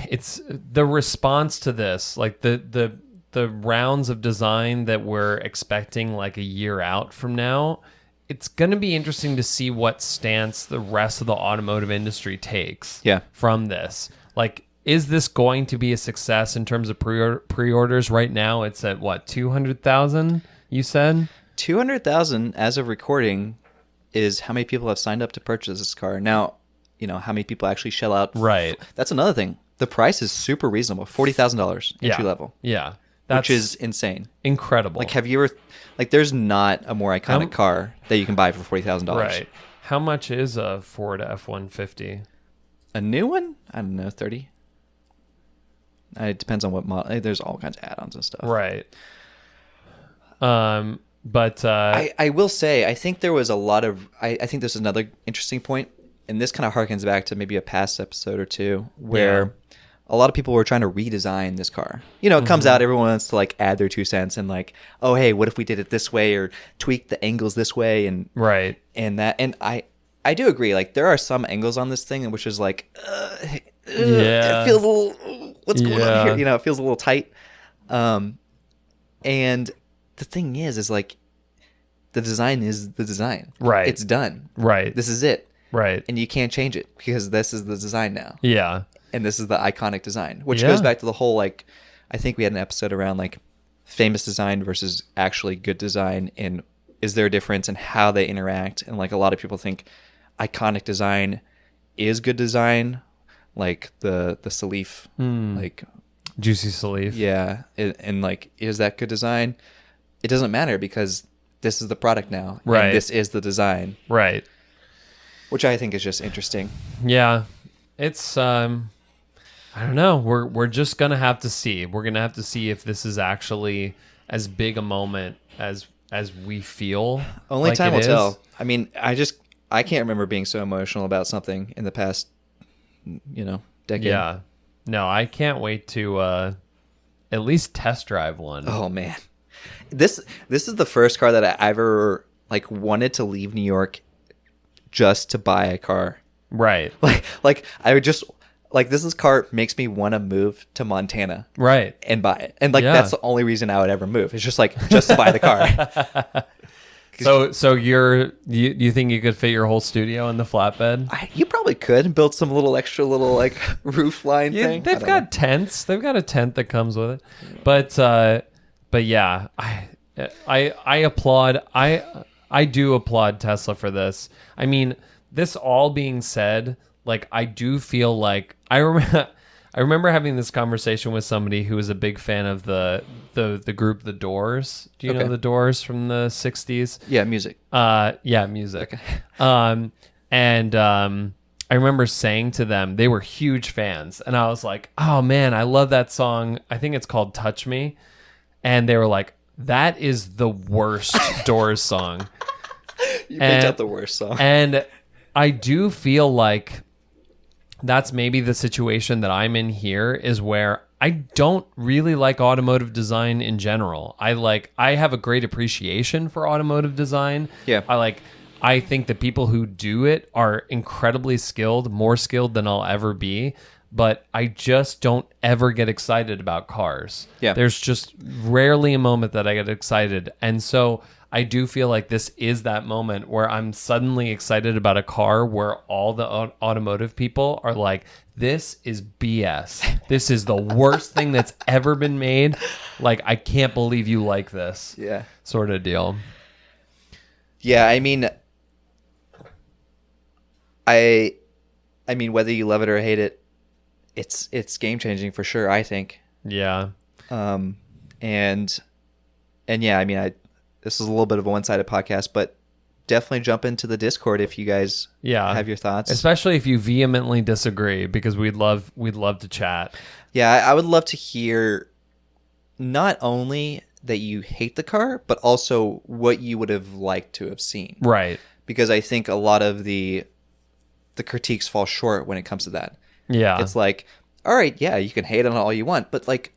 it's the response to this, like the rounds of design that we're expecting like a year out from now. It's going to be interesting to see what stance the rest of the automotive industry takes from this. Like, is this going to be a success in terms of pre-orders? Right now, it's at what, 200,000, you said? 200,000 as of recording is how many people have signed up to purchase this car. Now, how many people actually shell out. Right. That's another thing. The price is super reasonable. $40,000 entry level. Yeah. Which is insane. Incredible. Like, have you ever, like, there's not a more iconic car that you can buy for $40,000. Right. How much is a Ford F-150? A new one? I don't know, 30. It depends on what model. There's all kinds of add-ons and stuff. Right. But I will say, I think there was a lot of, I think there's another interesting point, and this kind of harkens back to maybe a past episode or two, where a lot of people were trying to redesign this car. It comes out, everyone wants to like add their 2 cents and like, oh, hey, what if we did it this way or tweak the angles this way and right. And that, and I do agree. Like there are some angles on this thing which is like, it feels a little, what's going on here? It feels a little tight. And the thing is like, the design is the design. Right. It's done. Right. This is it. Right. And you can't change it because this is the design now. Yeah. And this is the iconic design, which goes back to the whole, like, I think we had an episode around, like, famous design versus actually good design, and is there a difference in how they interact? And, like, a lot of people think iconic design is good design, like the Salif, like... Juicy Salif. Yeah, and, like, is that good design? It doesn't matter because this is the product now. Right. And this is the design. Right. Which I think is just interesting. Yeah. It's... I don't know. We're just gonna have to see. We're gonna have to see if this is actually as big a moment as we feel. Only like time it will is. tell. I mean, I can't remember being so emotional about something in the past, decade. Yeah. No, I can't wait to at least test drive one. Oh man, this is the first car that I ever like wanted to leave New York just to buy a car. Right. Like I would just. Like, this car makes me want to move to Montana. Right. And buy it. And, like, that's the only reason I would ever move. It's just, like, just to buy the car. So you think you could fit your whole studio in the flatbed? You probably could build some extra like, roof line thing. They've got tents. They've got a tent that comes with it. But yeah, I applaud. I do applaud Tesla for this. I mean, this all being said, like, I do feel like I remember having this conversation with somebody who was a big fan of the group The Doors. Do you know The Doors from the 60s? Yeah, music. Yeah, music. Okay. I remember saying to them, they were huge fans, and I was like, "Oh man, I love that song. I think it's called Touch Me." And they were like, "That is the worst Doors song." You picked out the worst song. And I do feel like that's maybe the situation that I'm in here, is where I don't really like automotive design in general. I have a great appreciation for automotive design. Yeah. I think the people who do it are incredibly skilled, more skilled than I'll ever be, but I just don't ever get excited about cars. Yeah. There's just rarely a moment that I get excited. And so I do feel like this is that moment where I'm suddenly excited about a car where all the automotive people are like, this is BS. This is the worst thing that's ever been made. Like, I can't believe you like this. Yeah. Sort of deal. Yeah, I mean, I mean, whether you love it or hate it, it's game changing for sure, I think. Yeah. And yeah, I mean, this is a little bit of a one-sided podcast, but definitely jump into the Discord if you guys have your thoughts. Especially if you vehemently disagree, because we'd love to chat. Yeah, I would love to hear not only that you hate the car, but also what you would have liked to have seen. Right. Because I think a lot of the critiques fall short when it comes to that. Yeah. It's like, all right, yeah, you can hate on it all you want, but like,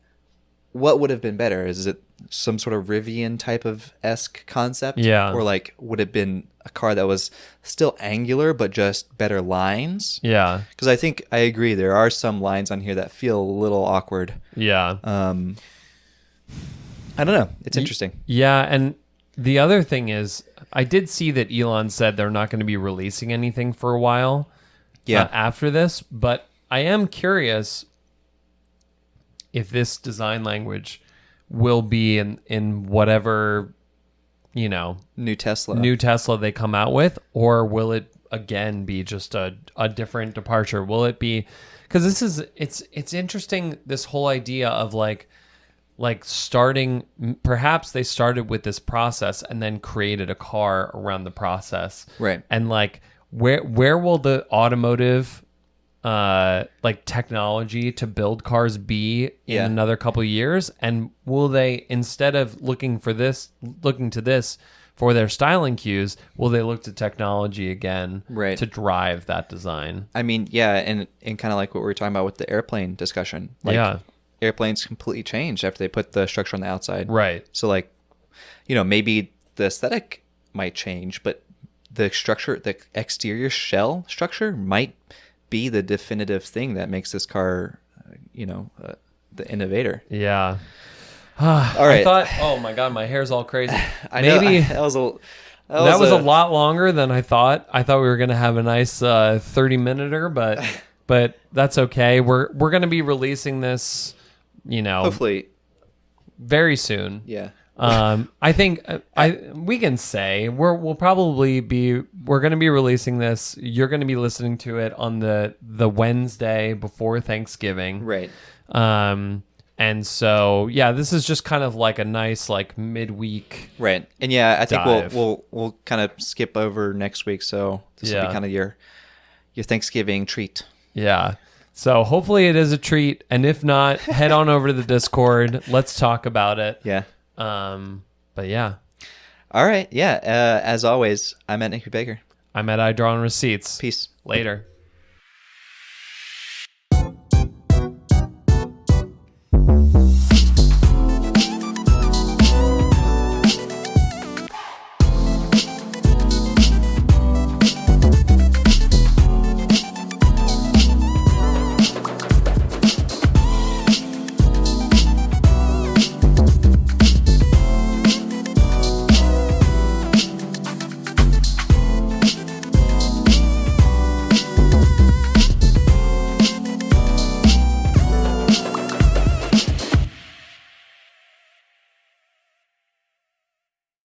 what would have been better? Is it some sort of Rivian type of esque concept? Yeah. Or like, would it have been a car that was still angular but just better lines? Yeah. Because I think I agree. There are some lines on here that feel a little awkward. Yeah. I don't know. It's interesting. Yeah, and the other thing is, I did see that Elon said they're not going to be releasing anything for a while. Yeah. After this, but I am curious if this design language will be in whatever, New Tesla they come out with, or will it again be just a different departure? Will it be, because it's interesting, this whole idea of like starting, perhaps they started with this process and then created a car around the process, right? And like where will the automotive like technology to build cars be in another couple of years? And will they, instead of looking to this for their styling cues, will they look to technology again, right, to drive that design? I mean, yeah, and kind of like what we were talking about with the airplane discussion. Like, airplanes completely changed after they put the structure on the outside. Right. So like, maybe the aesthetic might change, but the structure, the exterior shell structure might be the definitive thing that makes this car, the innovator. Yeah. All right. I thought, oh my God, my hair's all crazy. Maybe that was a lot longer than I thought. I thought we were going to have a nice 30-minute, but that's okay. We're going to be releasing this, hopefully very soon. Yeah. I think we can say we're going to be releasing this. You're going to be listening to it on the Wednesday before Thanksgiving. Right. And so, yeah, this is just kind of like a nice, like, midweek. Right. And yeah, I think dive. we'll kind of skip over next week. So this will be kind of your Thanksgiving treat. Yeah. So hopefully it is a treat. And if not, head on over to the Discord. Let's talk about it. Yeah. But yeah. All right. Yeah. As always, I'm at Nicky Baker. I'm at I Draw on Receipts. Peace. Later.